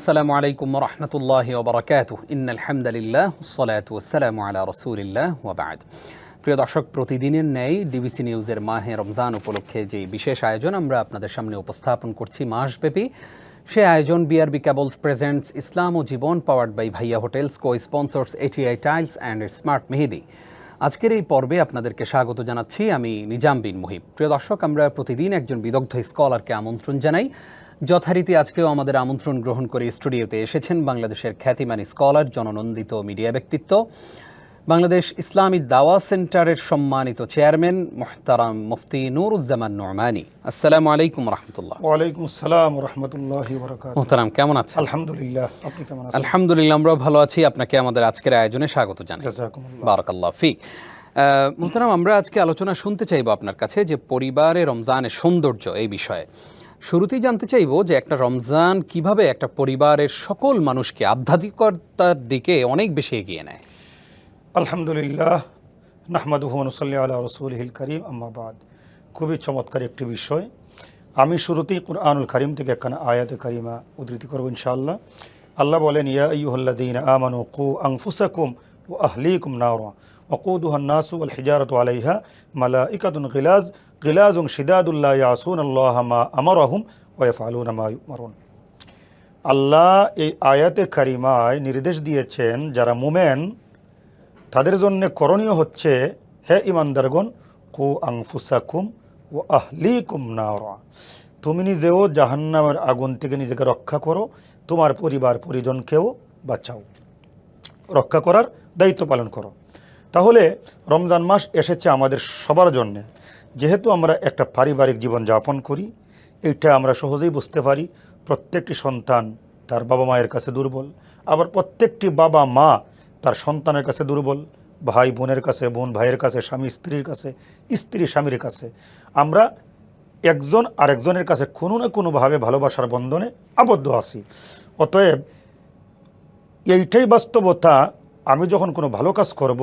আসসালামু আলাইকুম ওয়া রাহমাতুল্লাহি ওয়া বারাকাতুহু ইন্নাল হামদালিল্লাহ ওয়াসসালাতু ওয়াসসালামু আলা রাসূলিল্লাহ ওয়া বা'দ। প্রিয় দর্শক, প্রতিদিনের ন্যায় ডিবিসি নিউজের মাহে রমজান উপলক্ষে যে বিশেষ আয়োজন আমরা আপনাদের সামনে উপস্থাপন করছি মাসব্যাপী, সে আয়োজন বিআরবি কেবলস প্রেজেন্টস ইসলাম ও জীবন, powered by Bhaiya hotels, co sponsors ATI tiles and smart Mehedi. আজকের এই পর্বে আপনাদেরকে স্বাগত জানাচ্ছি আমি নিজাম বিন মুহিব। প্রিয় দর্শক, আমরা প্রতিদিন একজন বিদগ্ধ স্কলারকে আমন্ত্রণ জানাই। যথারীতি আজকেও আমাদের আমন্ত্রণ গ্রহণ করে স্টুডিওতে এসেছেন বাংলাদেশের খ্যাতিমানী স্কলার, জননন্দিত মিডিয়া ব্যক্তিত্ব, বাংলাদেশ ইসলামী দাওয়া সেন্টারের সম্মানিত চেয়ারম্যান মুহতারাম মুফতি নুরুজ্জামান নোমানী। আসসালামু আলাইকুম রাহমাতুল্লাহ। ওয়ালাইকুম আসসালাম রাহমাতুল্লাহি ওয়া বারাকাতুহু। মুহতারাম, কেমন আছেন? আলহামদুলিল্লাহ, আপনি কেমন আছেন? আলহামদুলিল্লাহ, আমরাও ভালো আছি। আপনাকে আমাদের আজকের আয়োজনে স্বাগত জানাই। জাযাকুমুল্লাহ। বারাকাল্লাহু ফিক। মুহতারাম, আমরা আজকে আলোচনা শুনতে চাইবো আপনার কাছে যে পরিবারে রমজানের সৌন্দর্য এই বিষয়ে। শুরুতেই জানতে চাইব যে একটা রমজান কিভাবে একটা পরিবারের সকল মানুষকে আধ্যাত্মিকতার দিকে অনেক বেশি এগিয়ে নেয়। আলহামদুলিল্লাহ, নাহমাদুহু ওয়া নুসাল্লি আলা রাসূলিহিল কারীম, আম্মা বাদ। খুবই চমৎকার একটি বিষয়। আমি শুরুতেই কুরআনুল কারীম থেকে একখানা আয়াতে কারিমা উদ্ধৃতি করব ইনশাআল্লাহ। আল্লাহ বলেন, ইয়া আইয়ুহাল্লাযীনা আমানু কু আনফুসাকুম ওয়া আহলিকুম নারা ওয়াকুদুহান নাসু ওয়াল হিজারাতু আলাইহা মালাইকাতুন গিলাজুন শিদাদুন লা ইয়াসুনাল্লাহা মা আমারাহুম ওয়া ইয়াফআলুনা মা ইউমারুন। আল্লাহ এই আয়াতে কারিমায় নির্দেশ দিয়েছেন যারা মুমিন তাদের জন্য করণীয় হচ্ছে, হে ইমানদারগণ, কু আনফুসাকুম ও আহলিকুম নারা, তুমি নিজেও জাহান্নামের আগুন থেকে নিজেকে রক্ষা করো, তোমার পরিবার পরিজনকেও বাঁচাও, রক্ষা করার দায়িত্ব পালন করো। তাহলে রমজান মাস এসেছে আমাদের সবার জন্যে। যেহেতু আমরা একটা পারিবারিক জীবন যাপন করি, এইটা আমরা সহজেই বুঝতে পারি। প্রত্যেকটি সন্তান তার বাবা মায়ের কাছে দুর্বল, আবার প্রত্যেকটি বাবা মা তার সন্তানের কাছে দুর্বল, ভাই বোনের কাছে, বোন ভাইয়ের কাছে, স্বামী স্ত্রীর কাছে, স্ত্রী স্বামীর কাছে। আমরা একজন আরেকজনের কাছে কোনো না কোনোভাবে ভালোবাসার বন্ধনে আবদ্ধ আছি। অতএব এইটাই বাস্তবতা। আমি যখন কোনো ভালো কাজ করব,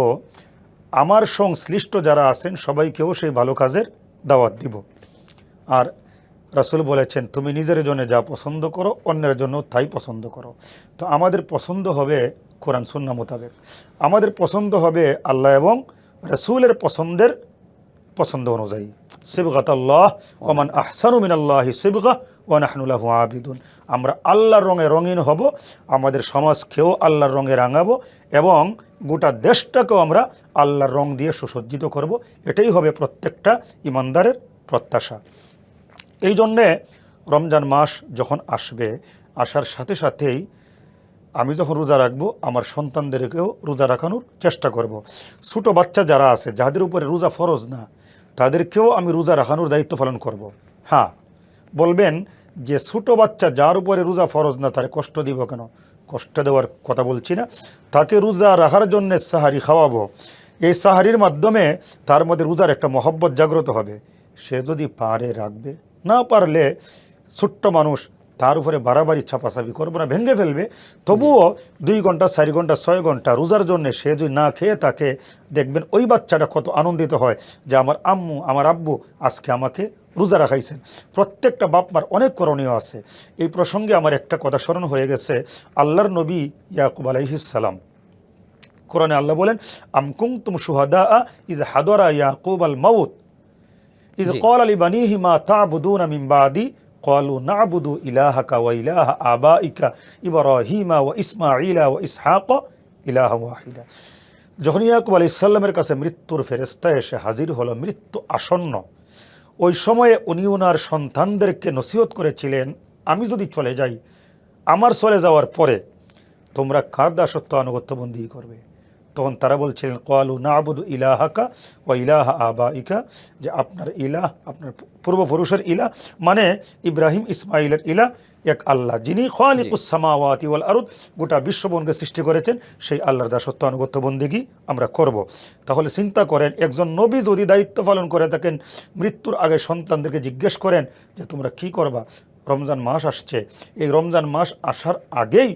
আমার সংশ্লিষ্ট যারা আছেন সবাইকেও সেই ভালো কাজের দাওয়াত দিব। আর রাসূল বলেছেন, তুমি নিজের জন্য যা পছন্দ করো অন্যের জন্য তাই পছন্দ করো। তো আমাদের পছন্দ হবে কোরআন সুন্নাহ মোতাবেক, আমাদের পছন্দ হবে আল্লাহ এবং রাসূলের পছন্দ অনুযায়ী। সিবগাতাল্লাহ ওয়া মান আহসানু মিনাল্লাহি সিবগা ওয়া নাহনু লাহু আবিদুন। আমরা আল্লাহর রঙে রঙিন হব, আমাদের সমাজকেও আল্লাহর রঙে রাঙাবো এবং গোটা দেশটাকেও আমরা আল্লাহর রং দিয়ে সুসজ্জিত করব। এটাই হবে প্রত্যেকটা ইমানদারের প্রত্যাশা। এই জন্যে রমজান মাস যখন আসবে, আসার সাথে সাথেই আমি যখন রোজা রাখবো, আমার সন্তানদেরকেও রোজা রাখানোর চেষ্টা করব। ছোটো বাচ্চা যারা আছে, যাদের উপরে রোজা ফরজ না, তাদেরকেও আমি রোজা রাখানোর দায়িত্ব পালন করব। হ্যাঁ, বলবেন যে ছোটো বাচ্চা যার উপরে রোজা ফরজ না, তার কষ্ট দিব কেন? কষ্ট দেওয়ার কথা বলছি না, তাকে রোজা রাখার জন্যে সাহারি খাওয়াবো। এই সাহারির মাধ্যমে তার মধ্যে রোজার একটা মহব্বত জাগ্রত হবে। সে যদি পারে রাখবে, না পারলে ছোট্ট মানুষ, তার উপরে বাড়াবাড়ি ছাপাছাপি করবো না, ভেঙে ফেলবে। তবুও 2 ঘন্টা 4 ঘন্টা 6 ঘন্টা রোজার জন্য সে যদি না খেয়ে থাকে, দেখবেন ওই বাচ্চাটা কত আনন্দিত হয় যে আমার আম্মু আমার আব্বু আজকে আমাকে রোজা রাখাইছেন। প্রত্যেকটা বাপ মার অনেক করণীয় আছে। এই প্রসঙ্গে আমার একটা কথা স্মরণ হয়ে গেছে। আল্লাহর নবী ইয়াকুব আলাইহিস সালাম, কোরআনে আল্লাহ বলেন, আম কুনতুম শুহাদা ইয হাদারা ইয়াকুব আল মাউত ইয ক্বালা লিবানিহি মা তা'বুদুনা মিন বাদি ক্বালু না'বুদু ইলাহাকা ওয়া ইলাহা আবাইকা ইব্রাহিমা ওয়া ইসমাঈলা ওয়া ইসহাকা ইলাহা ওয়াহিদা। যখন ইয়াকুব আলাইহিস সালামের কাছে মৃত্যুর ফেরেশতা এসে হাজির হলো, মৃত্যু আসন্ন, ওই সময়ে উনি ওনার সন্তানদেরকে নসিহত করেছিলেন, আমি যদি চলে যাই, আমার চলে যাওয়ার পরে তোমরা কার দাসত্ব আনুগত্য বন্দী করবে? তখন তারা বলছিলেন, ক্বালু না'বুদু ইলাহাকা ওয়া ইলাহা আবাইকা, যে আপনার ইলাহ, আপনার পূর্বপুরুষের ইলাহ মানে ইব্রাহিম ইসমাইলের ইলাহ এক আল্লাহ, যিনি খালিকুস সামাওয়াতি ওয়াল আরদ, গোটা বিশ্ববনকে সৃষ্টি করেছেন, সেই আল্লাহর দাসত্ব আনুগত্য বন্দেগী আমরা করব। তাহলে চিন্তা করেন, একজন নবী যদি দায়িত্ব পালন করে থাকেন, মৃত্যুর আগে সন্তানদেরকে জিজ্ঞেস করেন যে তোমরা কি করবা? রমজান মাস আসছে, এই রমজান মাস আসার আগেই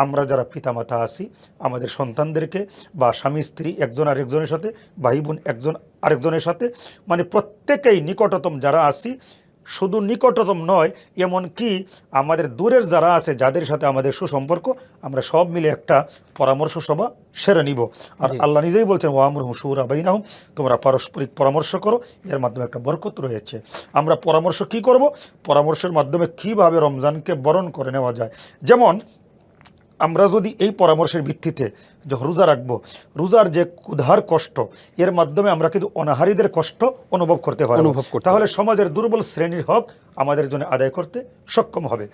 আমরা যারা পিতামাতা আছি, আমাদের সন্তানদেরকে বা স্বামী স্ত্রী একজন আরেকজনের সাথে, ভাই বোন একজন আরেকজনের সাথে, মানে প্রত্যেকেই নিকটতম যারা আছি শুধু নিকটতম নয়, এমনকি আমাদের দূরের যারা আছে, যাদের সাথে আমাদের সুসম্পর্ক, আমরা সব মিলে একটা পরামর্শ সভা সেরে নিব। আর আল্লাহ নিজেই বলছেন ওয়ামরুহুম শুরা বাইনাহুম, তোমরা পারস্পরিক পরামর্শ করো, এর মাধ্যমে একটা বরকত রয়েছে। আমরা পরামর্শ কি করব? পরামর্শের মাধ্যমে কিভাবে রমজানকে বরণ করে নেওয়া যায়। যেমন আমরা যদি এই পরামর্শের ভিত্তিতে যখন রোজা রাখবো, রোজার যে ক্ষুধার কষ্ট, এর মাধ্যমে আমরা কিন্তু অনাহারীদের কষ্ট অনুভব করতে পারবো, তাহলে সমাজের দুর্বল শ্রেণীর হক আমাদের জন্য আদায় করতে সক্ষম হবে।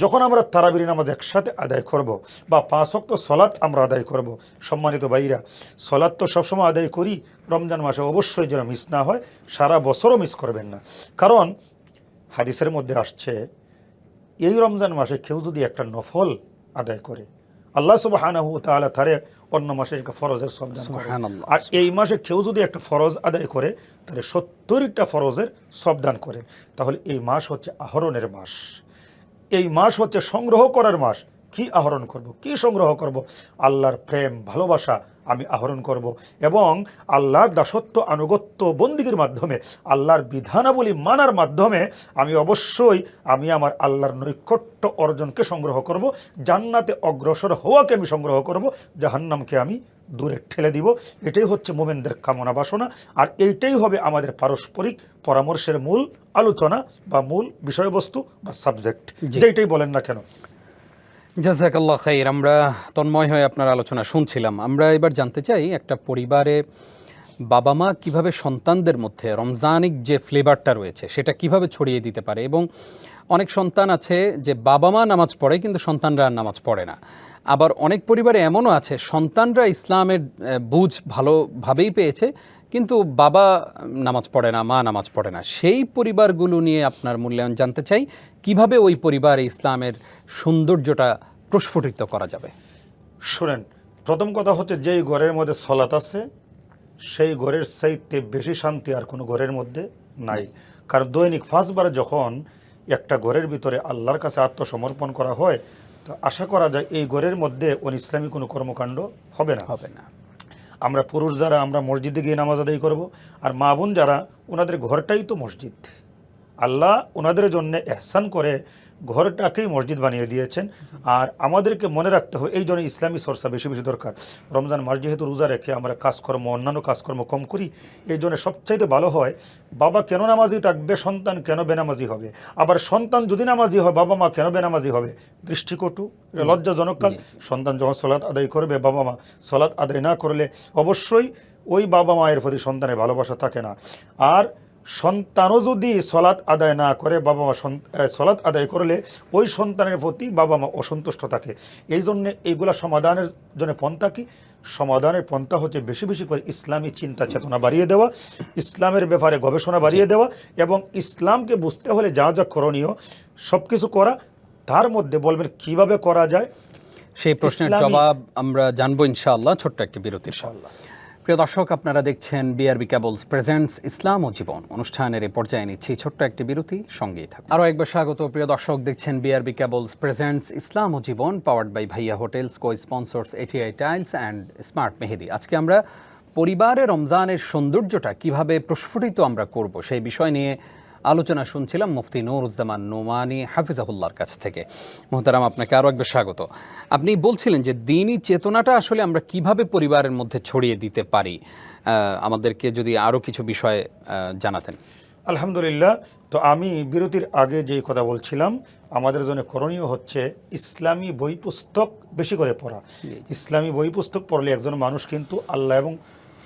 যখন আমরা তারাবির নামাজ একসাথে আদায় করব বা 5 ওয়াক্ত সলাত আমরা আদায় করব, সম্মানিত ভাইরা, সলাত তো সবসময় আদায় করি, রমজান মাসে অবশ্যই যেন মিস না হয়, সারা বছরও মিস করবেন না। কারণ হাদিসের মধ্যে আসছে, এই রমজান মাসে কেউ যদি একটা নফল আদায় করে, আল্লাহ সুবহানাহু ওয়া তাআলা তারে অন্য মাসে একটা ফরজের সওয়াব দান করে। আর এই মাসে কেউ যদি একটা ফরজ আদায় করে, তাহলে 70টা ফরজের সওয়াব দান করেন। তাহলে এই মাস হচ্ছে আহরণের মাস, এই মাস হচ্ছে সংগ্রহ করার মাস। কি আহরণ করব? কি সংগ্রহ করব? আল্লাহর প্রেম ভালোবাসা আমি আহরণ করব, এবং আল্লাহর দাসত্ব আনুগত্য বন্দিগির মাধ্যমে, আল্লাহর বিধানাবলী মানার মাধ্যমে আমি অবশ্যই আমার আল্লাহর নৈকট্য অর্জনকে সংগ্রহ করব, জান্নাতে অগ্রসর হওয়াকে আমি সংগ্রহ করব, জাহান্নামকে আমি দূরে ঠেলে দিব। এটাই হচ্ছে মোমেনদের কামনা বাসনা, আর এইটাই হবে আমাদের পারস্পরিক পরামর্শের মূল আলোচনা বা মূল বিষয়বস্তু বা সাবজেক্ট, যেটাই বলেন না কেন। জাযাকাল্লাহ খাইর। আমরা তন্ময় হয়ে আপনার আলোচনা শুনছিলাম। আমরা এবার জানতে চাই, একটা পরিবারে বাবা মা কিভাবে সন্তানদের মধ্যে রমজানিক যে ফ্লেভারটা রয়েছে সেটা কিভাবে ছড়িয়ে দিতে পারে। এবং অনেক সন্তান আছে যে বাবা মা নামাজ পড়ে কিন্তু সন্তানরা নামাজ পড়ে না। আবার অনেক পরিবারে এমনও আছে সন্তানরা ইসলামের বুঝ ভালোভাবেই পেয়েছে কিন্তু বাবা নামাজ পড়ে না, মা নামাজ পড়ে না। সেই পরিবারগুলো নিয়ে আপনার মূল্যায়ন জানতে চাই, কিভাবে ওই পরিবারে ইসলামের সৌন্দর্যটা প্রস্ফুটিত করা যাবে। শুনেন, প্রথম কথা হচ্ছে, যেই ঘরের মধ্যে সলাত আছে সেই ঘরের চাইতে বেশি শান্তি আর কোনো ঘরের মধ্যে নাই। কারণ দৈনিক 5 বার যখন একটা ঘরের ভিতরে আল্লাহর কাছে আত্মসমর্পণ করা হয়, তো আশা করা যায় এই ঘরের মধ্যে ইসলামী কোনো কর্মকাণ্ড হবে না। আমরা পুরুষ যারা আমরা মসজিদে গিয়ে নামাজ আদায় করব, আর মা বোন যারা, ওনাদের ঘরটাই তো মসজিদ। আল্লাহ ওনাদের জন্য এহসান করে ঘরটাকেই মসজিদ বানিয়ে দিয়েছেন। আর আমাদেরকে মনে রাখতে হবে, এই জন্য ইসলামী চর্চা বেশি বেশি দরকার। রমজান মাস যেহেতু রোজা রেখে আমরা কাজকর্ম, অন্যান্য কাজকর্ম কম করি, এই জন্য সবচাইতে ভালো হয় বাবা কেন নামাজি থাকবে, সন্তান কেন বেনামাজি হবে। আবার সন্তান যদি নামাজি হয়, বাবা মা কেন বেনামাজি হবে? দৃষ্টিকটু, লজ্জাজনক কাজ। সন্তান যখন সলাৎ আদায় করবে, বাবা মা সলাৎ আদায় না করলে অবশ্যই ওই বাবা মায়ের প্রতি সন্তানের ভালোবাসা থাকে না। আর সন্তানও যদি সলাৎ আদায় না করে, বাবা মা সলাৎ আদায় করলে ওই সন্তানের প্রতি বাবা মা অসন্তুষ্ট থাকে। এই জন্যে এইগুলা সমাধানের জন্য পন্থা কি? সমাধানের পন্থা হচ্ছে বেশি বেশি করে ইসলামী চিন্তা চেতনা বাড়িয়ে দেওয়া, ইসলামের ব্যাপারে গবেষণা বাড়িয়ে দেওয়া, এবং ইসলামকে বুঝতে হলে যা যা করণীয় সব কিছু করা। তার মধ্যে বলবেন কিভাবে করা যায়, সেই প্রশ্নের জবাব আমরা জানবো ইনশাআল্লাহ ছোট্ট একটি বিরতি। ইনশাআল্লাহ। প্রিয় দর্শক, আপনারা দেখছেন বিআরবি কেবলস প্রেজেন্টস ইসলাম ও জীবন অনুষ্ঠানের এই পর্যায়ে নিচ্ছি ছোট্ট একটি বিরতি, সঙ্গেই থাকুন। আরও একবার স্বাগত। প্রিয় দর্শক, দেখছেন বিআরবি কেবলস প্রেজেন্টস ইসলাম ও জীবন, powered by Bhaiya hotels, co sponsors ATI tiles and smart Mehedi. আজকে আমরা পরিবারে রমজানের সৌন্দর্যটা কিভাবে প্রস্ফুটিত আমরা করব সেই বিষয় নিয়ে আলোচনা শুনছিলাম মুফতি নুরুজ্জামান নোমানী হাফিজাহুল্লাহর কাছ থেকে। মোহতারাম, আপনাকে আরও একবার স্বাগত। আপনি বলছিলেন যে দ্বীনি চেতনাটা আসলে আমরা কিভাবে পরিবারের মধ্যে ছড়িয়ে দিতে পারি, আমাদেরকে যদি আরও কিছু বিষয় জানাতেন। আলহামদুলিল্লাহ। তো আমি বিরতির আগে যেই কথা বলছিলাম, আমাদের জন্য করণীয় হচ্ছে ইসলামী বই পুস্তক বেশি করে পড়া। ইসলামী বই পুস্তক পড়লে একজন মানুষ কিন্তু আল্লাহ এবং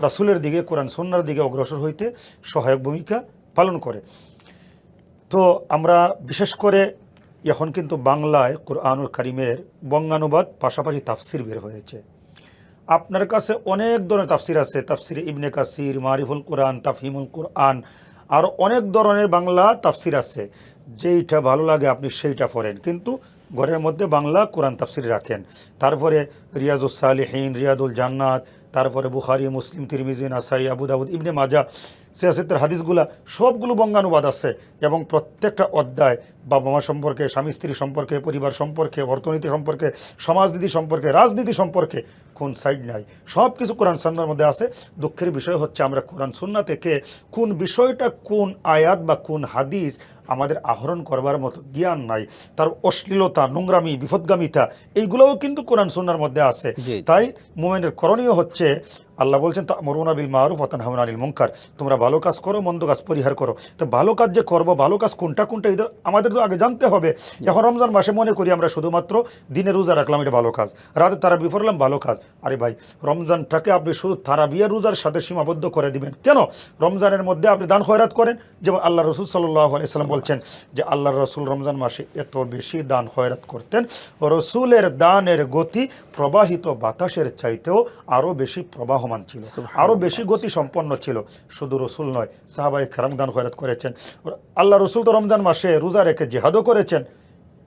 রাসূলের দিকে, কোরআন সুন্নাহর দিকে অগ্রসর হইতে সহায়ক ভূমিকা পালন করে। তো আমরা বিশেষ করে এখন কিন্তু বাংলায় কোরআনুল কারীমের বঙ্গানুবাদ পাশাপাশি তাফসির বের হয়েছে। আপনার কাছে অনেক ধরনের তাফসির আছে, তাফসিরে ইবনে কাসির, মারিফুল কোরআন, তাফহিমুল কোরআন, আর অনেক ধরনের বাংলা তাফসির আছে। যেইটা ভালো লাগে আপনি সেইটা পড়েন, কিন্তু ঘরের মধ্যে বাংলা কোরআন তাফসির রাখেন। তারপরে রিয়াজুস সালিহিন, রিয়াদুল জান্নাত, তারপরে বুখারী, মুসলিম, তিরমিজি, নাসাই, আবু দাউদ, ইবনে মাজাহ, সিয়াসতের হাদিসগুলা সবগুলো বঙ্গানুবাদ আছে এবং প্রত্যেকটা অধ্যায় বাবা মা সম্পর্কে, স্বামী স্ত্রী সম্পর্কে, পরিবার সম্পর্কে, অর্থনীতি সম্পর্কে, সমাজনীতি সম্পর্কে, রাজনীতি সম্পর্কে কোন সাইড নাই, সব কিছু কোরআন সুন্নাহর মধ্যে আছে। দুঃখের বিষয় হচ্ছে আমরা কোরআন সুন্নাহ থেকে কোন বিষয়টা, কোন আয়াত বা কোন হাদিস আমাদের আহরণ করবার মতো জ্ঞান নাই। তার অশ্লীলতা, নোংরামি, বিপদগামিতা এইগুলোও কিন্তু কোরআন সুন্নাহর মধ্যে আছে। তাই মুমিনের করণীয় হচ্ছে, আল্লাহ বলছেন তা'মুরুনা বিল মারুফ ওয়া তানহাউনা আনিল মুনকার, তোমরা ভালো কাজ করো, মন্দ কাজ পরিহার করো। তো ভালো কাজ যে করবো, ভালো কাজ কোনটা কোনটা এটা আমাদের তো আগে জানতে হবে। এখন রমজান মাসে মনে করি আমরা শুধুমাত্র দিনে রোজা রাখলাম, এটা ভালো কাজ, রাতে তারাবি পড়লাম, ভালো কাজ। আরে ভাই, রমজানটাকে আপনি শুধু তারাবি আর রোজার সাথে সীমাবদ্ধ করে দিবেন কেন? রমজানের মধ্যে আপনি দান খয়রাত করেন, যেমন আল্লাহ রসুল সাল্লাল্লাহু আলাইহি সাল্লাম বলছেন যে আল্লাহ রসুল রমজান মাসে এত বেশি দান খয়রাত করতেন, রসুলের দানের গতি প্রবাহিত বাতাসের চাইতেও আরও বেশি প্রবাহমান ছিল, আরও বেশি গতি সম্পন্ন ছিল। শুধু রসুল নয়, সাহাবায়ে কেরাম দান খয়রাত করেছেন। আল্লাহ রসুল তো রমজান মাসে রোজা রেখে জিহাদও করেছেন।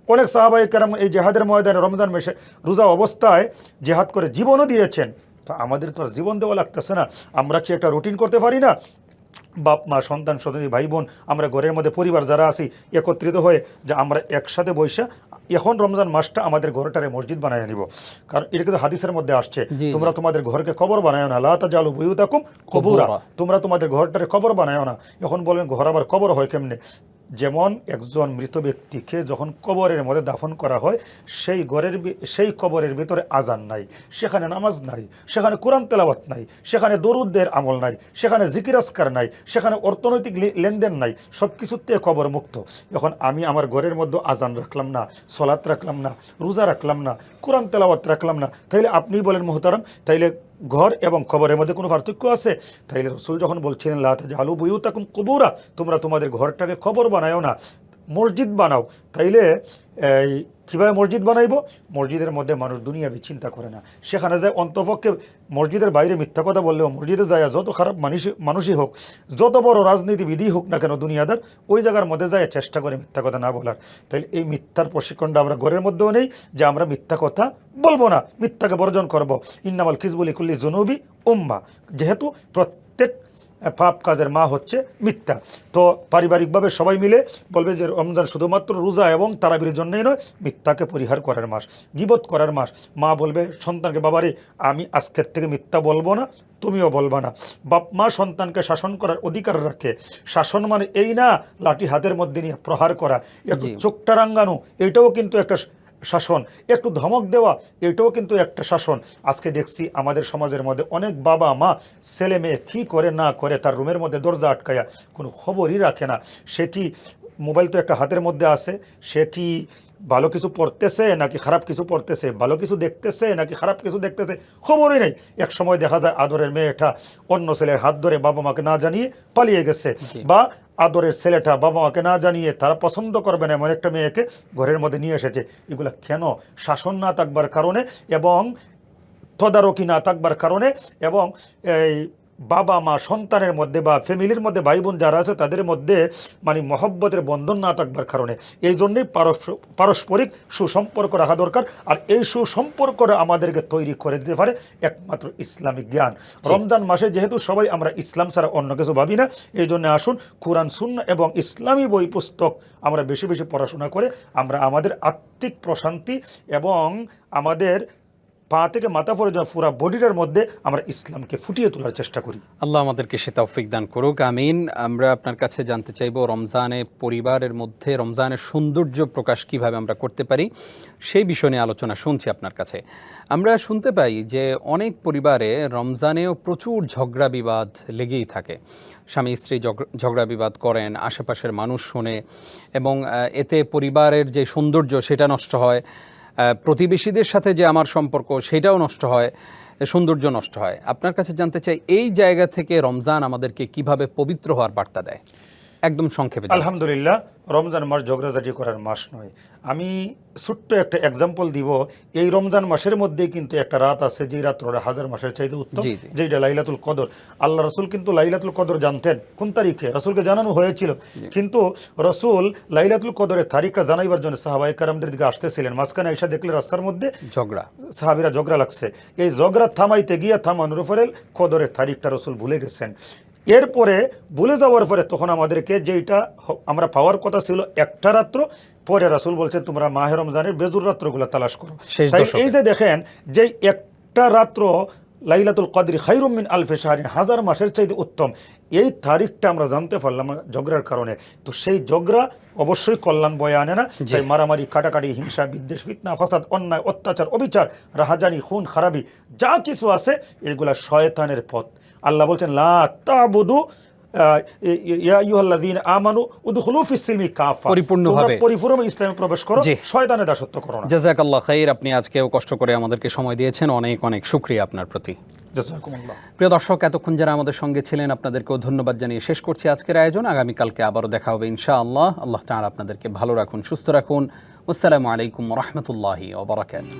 অনেক সাহাবায়ে কেরাম এই জিহাদের ময়দানে রমজান মাসে রোজা অবস্থায় জিহাদ করে জীবনও দিয়েছেন। তো আমাদের তো আর জীবন দেওয়া লাগতেছে না, আমরা কি একটা রুটিন করতে পারি না? বাপ মা, সন্তান, সন্ততি, ভাই বোন, আমরা ঘরের মধ্যে পরিবার যারা আছি একত্রিত হয়ে যে আমরা একসাথে বৈশা এখন রমজান মাসটা আমাদের ঘরটারে মসজিদ বানায় নিব। কারণ এটা কিন্তু হাদিসের মধ্যে আসছে, তোমরা তোমাদের ঘরকে কবর বানায় না, লা তাজালু বুয়ুতাকুম কুবুরা, তোমরা তোমাদের ঘরটারে কবর বানায় না। এখন বলেন ঘর আবার কবর হয় কেমনে? যেমন একজন মৃত ব্যক্তিকে যখন কবরের মধ্যে দাফন করা হয়, সেই কবরের ভিতরে আজান নাই, সেখানে নামাজ নাই, সেখানে কোরআন তেলাওয়াত নাই, সেখানে দরুদের আমল নাই, সেখানে জিকির আজকার নাই, সেখানে অর্থনৈতিক লেনদেন নাই, সব কিছুতে কবর মুক্ত। এখন আমি আমার ঘরের মধ্যে আজান রাখলাম না, সলাত রাখলাম না, রোজা রাখলাম না, কোরআন তেলাওয়াত রাখলাম না, তাইলে আপনি বলেন মুহতারাম, তাইলে ঘর এবং কবরের মধ্যে কোনো পার্থক্য আছে? তাইলে রসুল যখন বলছিলেন লা তাজালু বুয়ুতাকুম কুবুরা, তোমরা তোমাদের ঘরটাকে কবর বানায়ও না, মসজিদ বানাও, তাইলে কীভাবে মসজিদ বানাইব? মসজিদের মধ্যে মানুষ দুনিয়াবি চিন্তা করে না, সেখানে যায় অন্তপক্ষে মসজিদের বাইরে মিথ্যা কথা বললেও মসজিদে যায় যত খারাপ মানুষই হোক, যত বড় রাজনীতিবিদই হোক না কেন দুনিয়াদার, ওই জায়গার মধ্যে যায় চেষ্টা করে মিথ্যা কথা না বলার। তাইলে এই মিথ্যার প্রশিক্ষণটা আমরা ঘরের মধ্যেও নেই যে আমরা মিথ্যা কথা বলবো না, মিথ্যাকে বর্জন করবো। ইন্নামাল কিযবু লিকুল্লি যুনুবি উম্মাহ, যেহেতু প্রত্যেক পাপ কাজের মা হচ্ছে মিথ্যা। তো পারিবারিকভাবে সবাই মিলে বলবে যে রমজান শুধুমাত্র রোজা এবং তারাবির জন্যই নয়, মিথ্যাকে পরিহার করার মাস, গীবত করার মাস। মা বলবে সন্তানকে, বাবারে আমি আজকের থেকে মিথ্যা বলবো না, তুমিও বলবা না। বাপ মা সন্তানকে শাসন করার অধিকার রাখে। শাসন মানে এই না লাঠি হাতের মধ্যে নিয়ে প্রহার করা, একটু চোখটা রাঙ্গানো, এটাও কিন্তু একটা শাসন, একটু ধমক দেওয়া, এটাও কিন্তু একটা শাসন। আজকে দেখছি আমাদের সমাজের মধ্যে অনেক বাবা মা ছেলে মেয়ে কী করে না করে তার রুমের মধ্যে দরজা আটকায়া কোনো খবরই রাখে না। সে কি মোবাইল তো একটা হাতের মধ্যে আছে, সে কি ভালো কিছু পড়তেছে নাকি খারাপ কিছু পড়তেছে, ভালো কিছু দেখতেছে নাকি খারাপ কিছু দেখতেছে, খবরই নেই। এক সময় দেখা যায় আদরের মেয়েটা অন্য ছেলের হাত ধরে বাবা মাকে না জানিয়ে পালিয়ে গেছে, বা আদরের ছেলেটা বাবা মাকে না জানিয়ে তারা পছন্দ করবে না এমন একটা মেয়েকে ঘরের মধ্যে নিয়ে এসেছে। এগুলা কেন? শাসন না থাকবার কারণে এবং তদারকি না থাকবার কারণে এবং এই বাবা মা সন্তানের মধ্যে বা ফ্যামিলির মধ্যে ভাই বোন যারা আছে তাদের মধ্যে মানে মহব্বতের বন্ধন না থাকবার কারণে। এই জন্যই পারস্পরিক সুসম্পর্ক রাখা দরকার। আর এই সুসম্পর্কটা আমাদেরকে তৈরি করে দিতে পারে একমাত্র ইসলামিক জ্ঞান। রমজান মাসে যেহেতু সবাই আমরা ইসলাম ছাড়া অন্য কিছু ভাবি না, এই জন্য আসুন কোরআন সুন্নাহ এবং ইসলামী বই পুস্তক আমরা বেশি বেশি পড়াশোনা করে আমরা আমাদের আত্মিক প্রশান্তি এবং আমাদের পা থেকে মাথা পর্যন্ত পুরো বডিটার মধ্যে আমরা ইসলামকে ফুটিয়ে তোলার চেষ্টা করি। আল্লাহ আমাদেরকে সে তৌফিক দান করুক, আমিন। আমরা আপনার কাছে জানতে চাইব রমজানে পরিবারের মধ্যে রমজানের সৌন্দর্য প্রকাশ কিভাবে আমরা করতে পারি, সেই বিষয় নিয়ে আলোচনা শুনছি আপনার কাছে। আমরা শুনতে পাই যে অনেক পরিবারে রমজানেও প্রচুর ঝগড়া বিবাদ লেগেই থাকে। স্বামী স্ত্রী ঝগড়া বিবাদ করেন, আশেপাশের মানুষ শোনে, এবং এতে পরিবারের যে সৌন্দর্য সেটা নষ্ট হয়, প্রতিবেশীদের সাথে যে আমার সম্পর্ক সেটাও নষ্ট হয়, সৌন্দর্য নষ্ট হয়। আপনার কাছে জানতে চাই এই জায়গা থেকে রমজান আমাদেরকে কিভাবে পবিত্র হওয়ার বার্তা দেয়, একদম সংক্ষেপে। আলহামদুলিল্লাহ, রমজান মাস ঝগড়াঝাটি করার মাস নয়। আমি ছোট্ট একটা এক্সাম্পল দিব। এই রমজান মাসের মধ্যেই কিন্তু একটা রাত আছে যে রাত্রটা হাজার মাসের চাইতে উত্তম, যেটা লাইলাতুল কদর। আল্লাহ রসুল কিন্তু লাইলাতুল কদর জানতেন কোন তারিখে, রসুলকে জানানো হয়েছিল, কিন্তু রসুল লাইলাতুল কদরের তারিখটা জানাইবার জন্য সাহাবায়ে কেরামদের দিকে আসতেছিলেন। মাঝখানে এসে দেখলে রাস্তার মধ্যে ঝগড়া, সাহাবীরা ঝগড়া লাগছে। এই ঝগড়া থামাইতে গিয়ে থামানোর উপরে কদরের তারিখটা রসুল ভুলে গেছেন। এরপরে ভুলে যাওয়ার পরে তখন আমাদেরকে যেটা আমরা পাওয়ার কথা ছিল একটা রাত্র, পরে রাসূল বলছেন তোমরা মাহে রমজানের বেজুর রাত্রগুলো তালাশ করো। শেষ তাই দশকে। এই যে দেখেন যে একটা রাত্র লাইলাতুল কদরি খায়রুম মিন আলফি শাহরিন, হাজার মাসের চাইতে উত্তম, এই তারিখটা আমরা জানতে পারলাম ঝগড়ার কারণে। তো সেই ঝগড়া অবশ্যই কল্যাণ বয়ে আনে না। তাই মারামারি, কাটাকাটি, হিংসা, বিদ্বেষ, ফিতনা, ফাসাদ, অন্যায়, অত্যাচার, অবিচার, রাহাজানি, খুন খারাপি যা কিছু আছে এগুলা শয়তানের পথ। আল্লাহ বলছেন লা তা'বুদু ইয়া আইয়ুহাল্লাযীনা আমানু উদখুলু ফিস সিলমি কাফা, পরিপূর্ণভাবে। তোমরা পরিপূর্ণভাবে ইসলামে প্রবেশ করো, জি। শয়তানের দাসত্ব করো না। জাযাকাল্লাহ খাইর, আপনি আজকেও কষ্ট করে আমাদেরকে সময় দিয়েছেন, অনেক অনেক শুকরিয়া আপনার প্রতি। জাযাকুমুল্লাহ। প্রিয় দর্শক, এতক্ষণ যারা আমাদের সঙ্গে ছিলেন আপনাদেরকেও ধন্যবাদ জানিয়ে শেষ করছি আজকের আয়োজন। আগামীকালকে আবারও দেখা হবে ইনশাআল্লাহ। আল্লাহ তাআলা আপনাদেরকে ভালো রাখুন, সুস্থ রাখুন। আসসালামু আলাইকুম ওয়া রাহমাতুল্লাহি ওয়া বারাকাতুহু।